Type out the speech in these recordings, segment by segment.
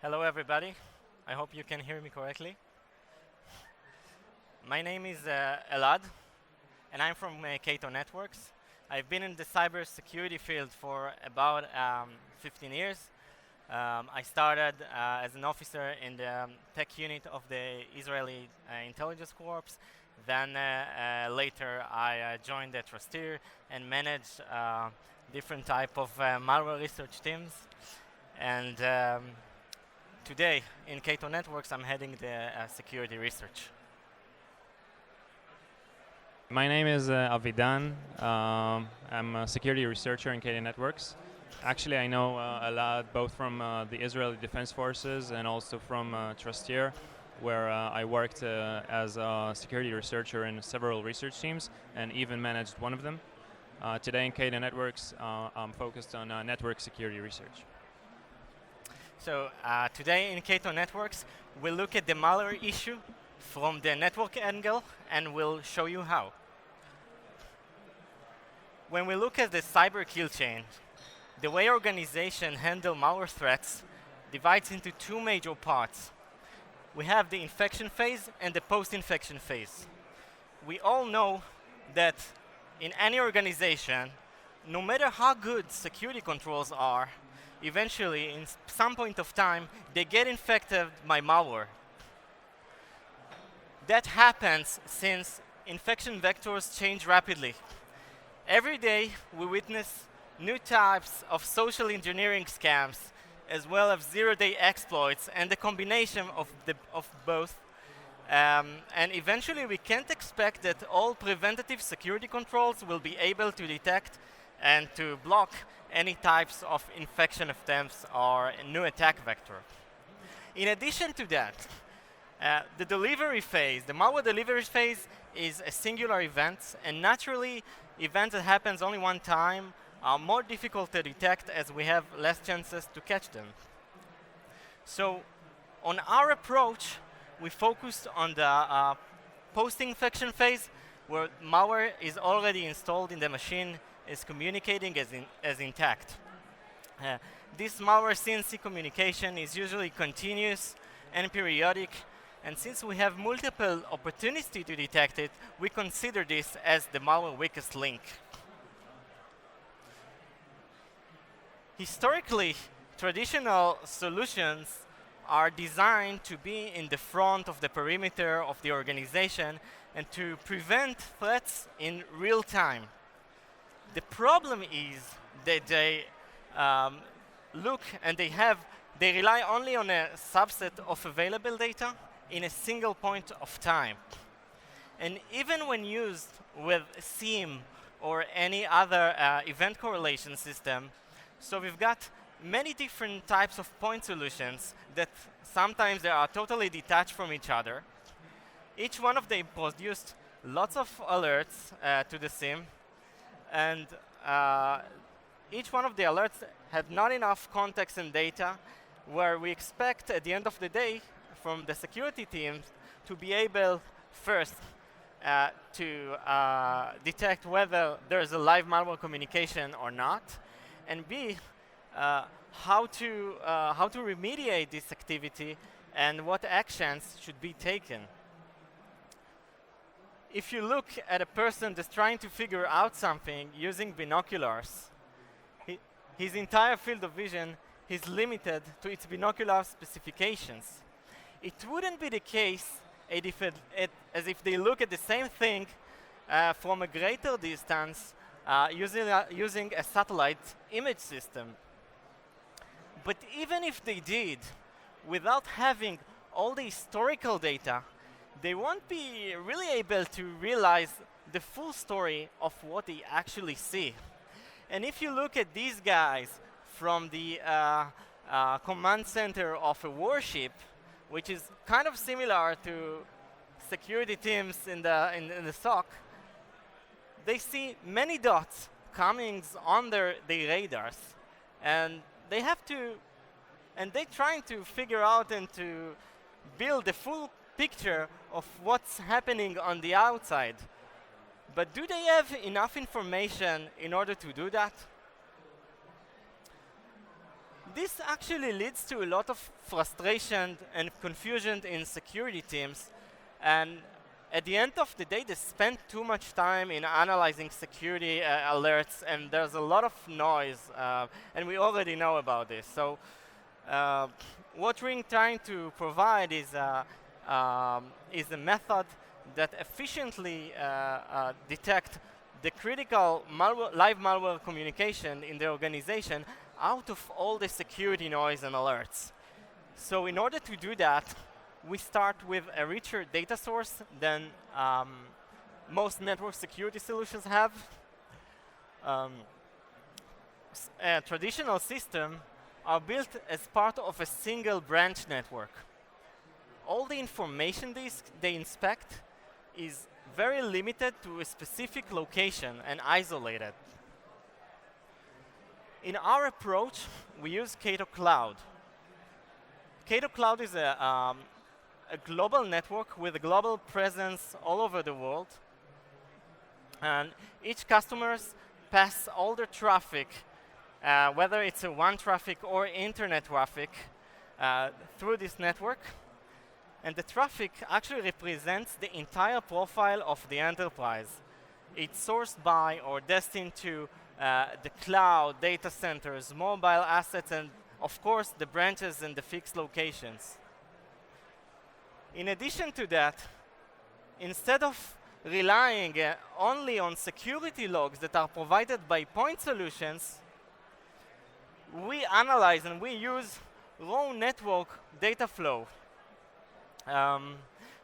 Hello, everybody. I hope you can hear me correctly. My name is Elad, and I'm from Cato Networks. I've been in the cybersecurity field for about 15 years. I started as an officer in the tech unit of the Israeli Intelligence Corps. Then later I joined the Trusteer and managed different type of malware research teams. And today in Cato Networks, I'm heading the security research. My name is Avidan. I'm a security researcher in Cato Networks. Actually, I know a lot both from the Israeli Defense Forces and also from Trusteer, where I worked as a security researcher in several research teams and even managed one of them. Today in Cato Networks, I'm focused on network security research. So today in Cato Networks, we'll look at the malware issue from the network angle, and we'll show you how. When we look at the cyber kill chain, the way organizations handle malware threats divides into two major parts. We have the infection phase and the post-infection phase. We all know that in any organization, no matter how good security controls are, eventually, in some point of time, they get infected by malware. That happens since infection vectors change rapidly. Every day, we witness new types of social engineering scams, as well as zero-day exploits, and the combination of both. And eventually, we can't expect that all preventative security controls will be able to detect and to block any types of infection attempts or a new attack vector. In addition to that, the delivery phase, the malware delivery phase, is a singular event, and naturally, events that happens only one time are more difficult to detect as we have less chances to catch them. So, on our approach, we focused on the post-infection phase, where malware is already installed in the machine, is communicating as intact. This malware CNC communication is usually continuous and periodic, and since we have multiple opportunities to detect it, we consider this as the malware weakest link. Historically, traditional solutions are designed to be in the front of the perimeter of the organization and to prevent threats in real time. The problem is that they look and they rely only on a subset of available data in a single point of time. And even when used with SIEM or any other event correlation system, so we've got many different types of point solutions that sometimes they are totally detached from each other. Each one of them produced lots of alerts to the SIEM, and each one of the alerts had not enough context and data, where we expect at the end of the day from the security teams to be able first to detect whether there's a live malware communication or not, and B, how to remediate this activity and what actions should be taken. If you look at a person that's trying to figure out something using binoculars, his entire field of vision is limited to its binocular specifications. It wouldn't be the case as if they look at the same thing from a greater distance using a satellite image system. But even if they did, without having all the historical data, they won't be really able to realize the full story of what they actually see. And if you look at these guys from the command center of a warship, which is kind of similar to security teams in the SOC, they see many dots coming on their radars, and they're trying to figure out and to build the full picture of what's happening on the outside. But do they have enough information in order to do that? this actually leads to a lot of frustration and confusion in security teams, and at the end of the day, they spend too much time in analyzing security alerts, and there's a lot of noise, and we already know about this. So what we're trying to provide is a method that efficiently detect the critical live malware communication in the organization out of all the security noise and alerts. So in order to do that, we start with a richer data source than most network security solutions have. A traditional system are built as part of a single branch network. All the information they inspect is very limited to a specific location and isolated. In our approach, we use Cato Cloud. Cato Cloud is a global network with a global presence all over the world. And each customers pass all their traffic, whether it's a WAN traffic or internet traffic, through this network. And the traffic actually represents the entire profile of the enterprise. It's sourced by or destined to the cloud, data centers, mobile assets, and of course the branches and the fixed locations. In addition to that, instead of relying only on security logs that are provided by point solutions, we analyze and we use raw network data flow.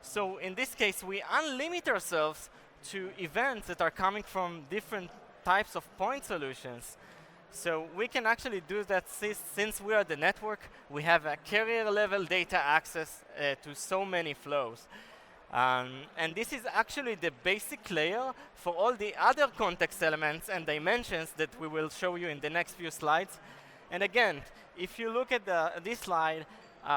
So in this case, we unlimit ourselves to events that are coming from different types of point solutions. So we can actually do that since we are the network, we have a carrier level data access to so many flows. And this is actually the basic layer for all the other context elements and dimensions that we will show you in the next few slides. And again, if you look at this slide,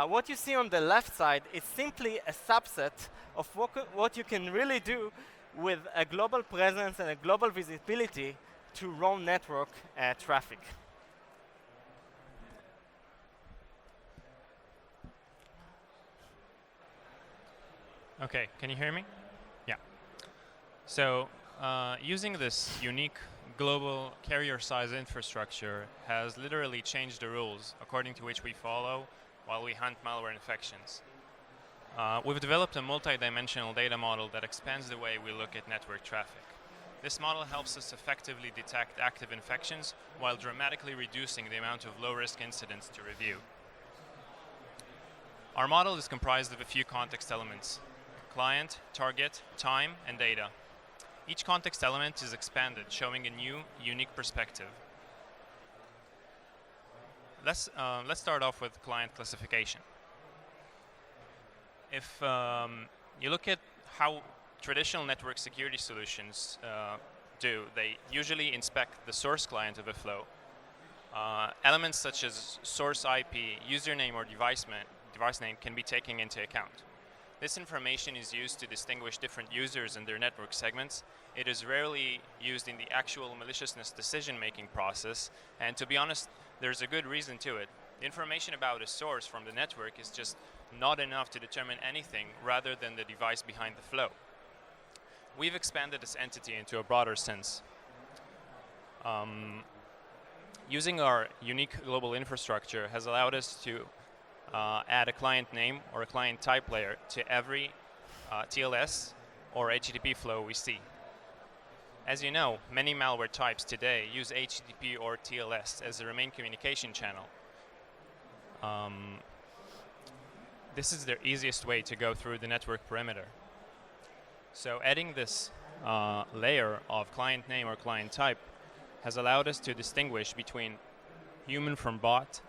what you see on the left side is simply a subset of what you can really do with a global presence and a global visibility to raw network traffic. Okay, can you hear me? Yeah. So using this unique global carrier size infrastructure has literally changed the rules according to which we follow while we hunt malware infections. We've developed a multidimensional data model that expands the way we look at network traffic. This model helps us effectively detect active infections while dramatically reducing the amount of low-risk incidents to review. Our model is comprised of a few context elements: client, target, time, and data. Each context element is expanded, showing a new, unique perspective. Let's start off with client classification. If you look at how traditional network security solutions they usually inspect the source client of a flow. Elements such as source IP, username, or device name can be taken into account. This information is used to distinguish different users and their network segments. It is rarely used in the actual maliciousness decision-making process, and to be honest, there's a good reason to it. The information about a source from the network is just not enough to determine anything rather than the device behind the flow. We've expanded this entity into a broader sense. Using our unique global infrastructure has allowed us to add a client name or a client type layer to every TLS or HTTP flow we see. As you know, many malware types today use HTTP or TLS as the main communication channel. This is the easiest way to go through the network perimeter. So adding this layer of client name or client type has allowed us to distinguish between human from bot,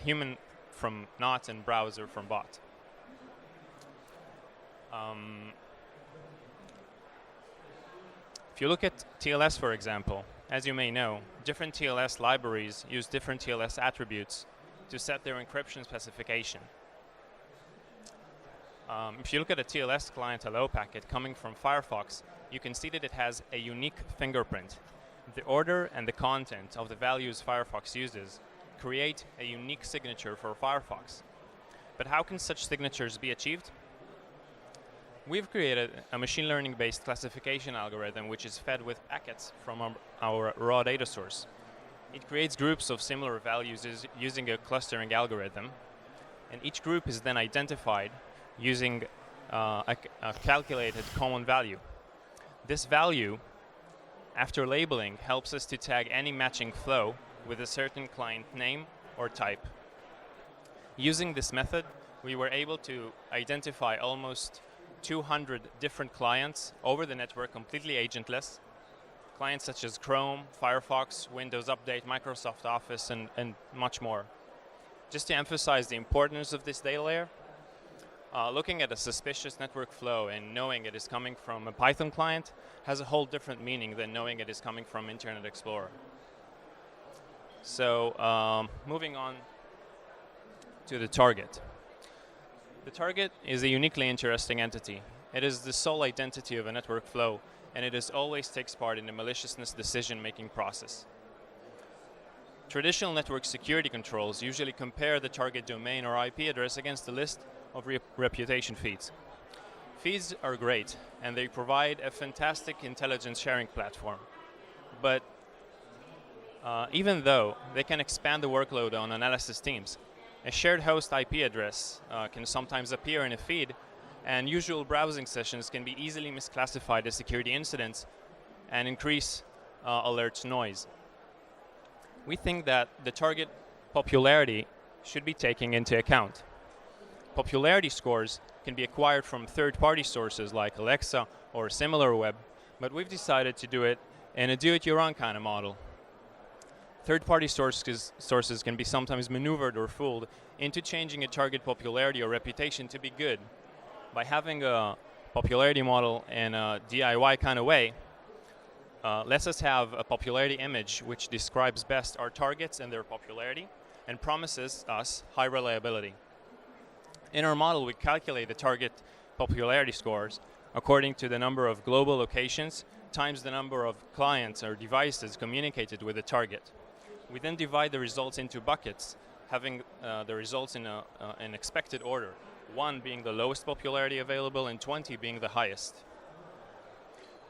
human from not, and browser from bot. If you look at TLS, for example, as you may know, different TLS libraries use different TLS attributes to set their encryption specification. If you look at a TLS client hello packet coming from Firefox, you can see that it has a unique fingerprint. The order and the content of the values Firefox uses create a unique signature for Firefox. But how can such signatures be achieved? We've created a machine learning-based classification algorithm which is fed with packets from our raw data source. It creates groups of similar values using a clustering algorithm, and each group is then identified using a calculated common value. This value, after labeling, helps us to tag any matching flow with a certain client name or type. Using this method, we were able to identify almost 200 different clients over the network, completely agentless. Clients such as Chrome, Firefox, Windows Update, Microsoft Office, and much more. Just to emphasize the importance of this data layer, looking at a suspicious network flow and knowing it is coming from a Python client has a whole different meaning than knowing it is coming from Internet Explorer. So moving on to the target. The target is a uniquely interesting entity. It is the sole identity of a network flow, and it always takes part in the maliciousness decision-making process. Traditional network security controls usually compare the target domain or IP address against a list of reputation feeds. Feeds are great, and they provide a fantastic intelligence sharing platform. But even though they can expand the workload on analysis teams, a shared host IP address can sometimes appear in a feed, and usual browsing sessions can be easily misclassified as security incidents and increase alert noise. We think that the target popularity should be taken into account. Popularity scores can be acquired from third-party sources like Alexa or SimilarWeb, but we've decided to do it in a do-it-your-own kind of model. Third-party sources can be sometimes maneuvered or fooled into changing a target popularity or reputation to be good. By having a popularity model in a DIY kind of way, lets us have a popularity image which describes best our targets and their popularity and promises us high reliability. In our model, we calculate the target popularity scores according to the number of global locations times the number of clients or devices communicated with the target. We then divide the results into buckets, having the results in an expected order, 1 being the lowest popularity available and 20 being the highest.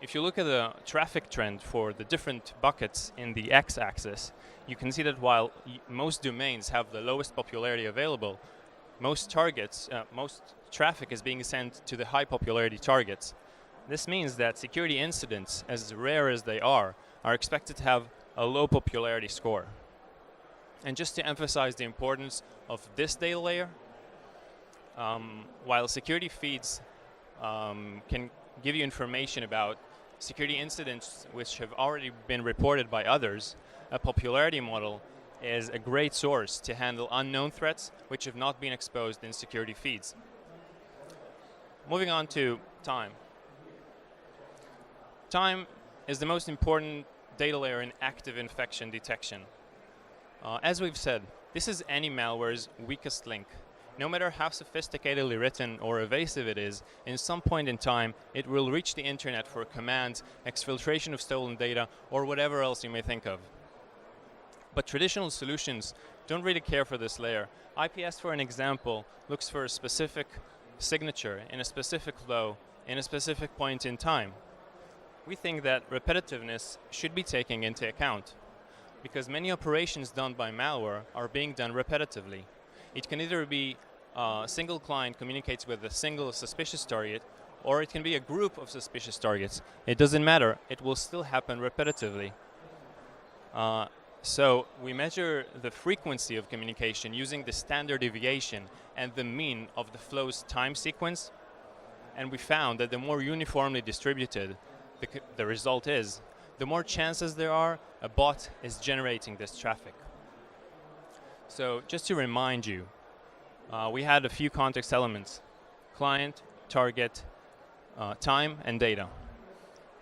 If you look at the traffic trend for the different buckets in the x-axis, you can see that while most domains have the lowest popularity available, most traffic is being sent to the high popularity targets. This means that security incidents, as rare as they are expected to have a low popularity score. And just to emphasize the importance of this data layer, while security feeds can give you information about security incidents which have already been reported by others, a popularity model is a great source to handle unknown threats which have not been exposed in security feeds. Moving on to time. Time is the most important data layer in active infection detection. As we've said, this is any malware's weakest link. No matter how sophisticatedly written or evasive it is, in some point in time, it will reach the internet for commands, exfiltration of stolen data, or whatever else you may think of. But traditional solutions don't really care for this layer. IPS, for an example, looks for a specific signature in a specific flow in a specific point in time. We think that repetitiveness should be taken into account, because many operations done by malware are being done repetitively. It can either be a single client communicates with a single suspicious target, or it can be a group of suspicious targets. It doesn't matter, it will still happen repetitively. So we measure the frequency of communication using the standard deviation and the mean of the flow's time sequence, and we found that the more uniformly distributed the result is, the more chances there are a bot is generating this traffic. So just to remind you, we had a few context elements: client, target, time, and data.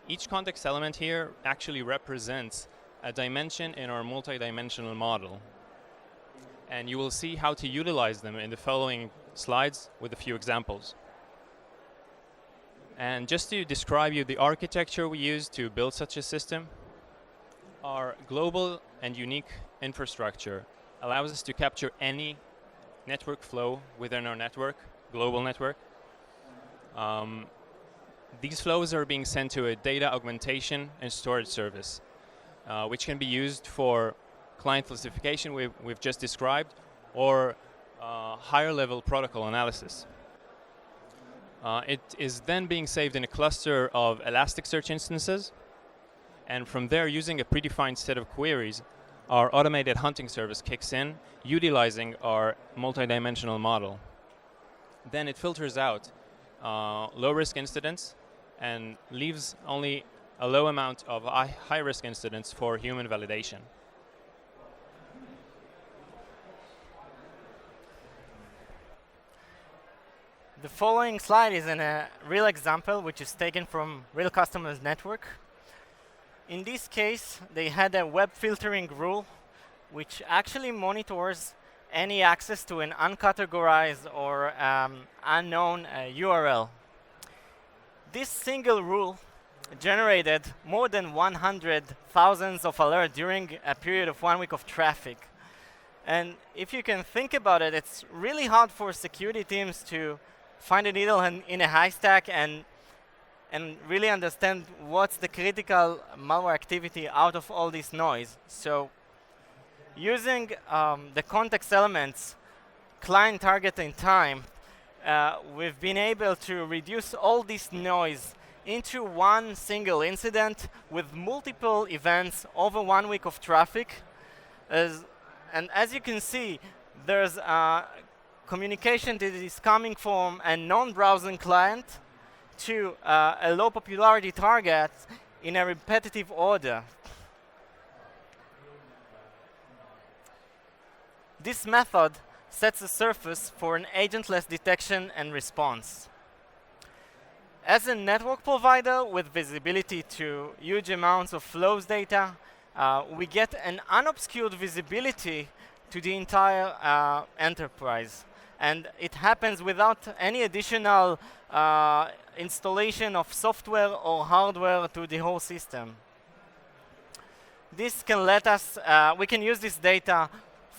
Each context element here actually represents a dimension in our multidimensional model. And you will see how to utilize them in the following slides with a few examples. And just to describe you the architecture we use to build such a system, our global and unique infrastructure allows us to capture any network flow within our network, global network. These flows are being sent to a data augmentation and storage service, which can be used for client classification we've just described, or higher level protocol analysis. It is then being saved in a cluster of Elasticsearch instances, and from there, using a predefined set of queries, our automated hunting service kicks in, utilizing our multidimensional model. Then it filters out low-risk incidents and leaves only a low amount of high-risk incidents for human validation. The following slide is a real example, which is taken from real customers' network. In this case, they had a web filtering rule, which actually monitors any access to an uncategorized or unknown URL. This single rule generated more than 100,000 of alerts during a period of 1 week of traffic. And if you can think about it, it's really hard for security teams to find a needle in a haystack and really understand what's the critical malware activity out of all this noise. So using the context elements, client targeting time, we've been able to reduce all this noise into one single incident with multiple events over 1 week of traffic. And as you can see, there's communication that is coming from a non-browsing client to a low popularity target in a repetitive order. This method sets a surface for an agentless detection and response. As a network provider with visibility to huge amounts of flows data, we get an unobscured visibility to the entire enterprise. And it happens without any additional installation of software or hardware to the whole system. This can let us, we can use this data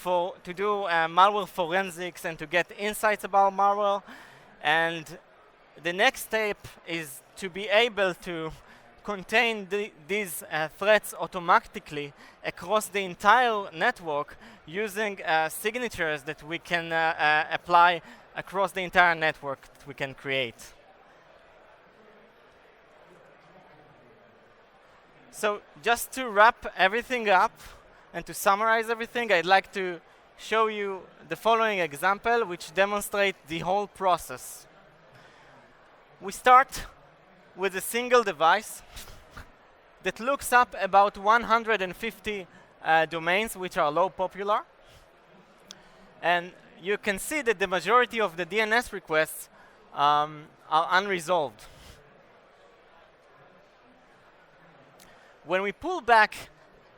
to do malware forensics and to get insights about malware. And the next step is to be able to contain these threats automatically across the entire network using signatures that we can apply across the entire network that we can create. So just to wrap everything up and to summarize everything, I'd like to show you the following example, which demonstrates the whole process. We start with a single device that looks up about 150 domains which are low popular. And you can see that the majority of the DNS requests are unresolved. When we pull back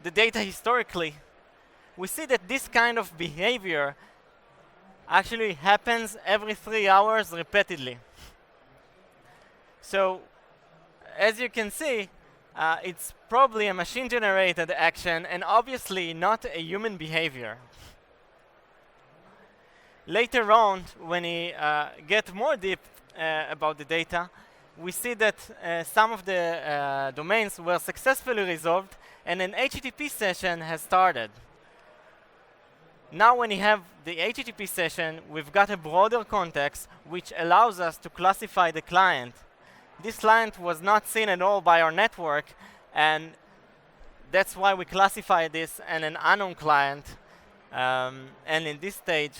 the data historically, we see that this kind of behavior actually happens every 3 hours repeatedly. So, as you can see, it's probably a machine-generated action and obviously not a human behavior. Later on, when we get more deep about the data, we see that some of the domains were successfully resolved and an HTTP session has started. Now when you have the HTTP session, we've got a broader context which allows us to classify the client. This client was not seen at all by our network, and that's why we classify this as an unknown client. And in this stage,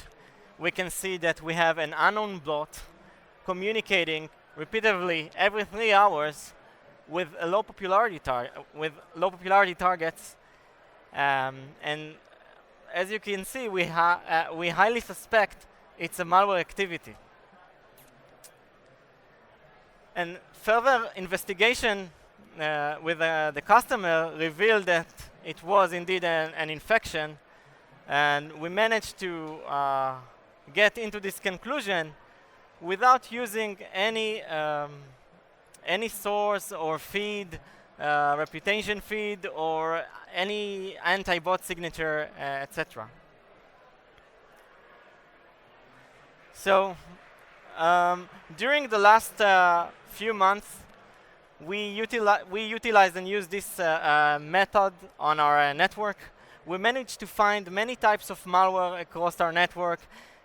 we can see that we have an unknown bot communicating repeatedly every 3 hours with a low popularity targets, and as you can see, we highly suspect it's a malware activity. And further investigation with the customer revealed that it was indeed an infection, and we managed to get into this conclusion without using any source or feed, reputation feed, or any anti-bot signature, etc. So during the last few months, we utilized and used this method on our network. We managed to find many types of malware across our network,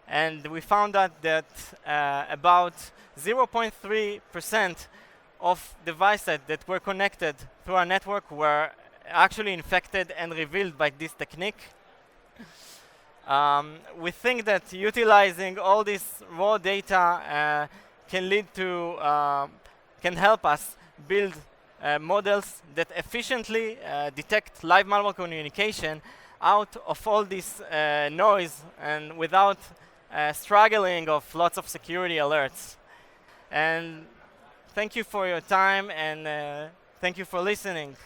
and we found out that about 0.3% of devices that were connected through our network were actually infected and revealed by this technique. We think that utilizing all this raw data can help us build models that efficiently detect live malware communication out of all this noise and without struggling of lots of security alerts. And thank you for your time, and thank you for listening.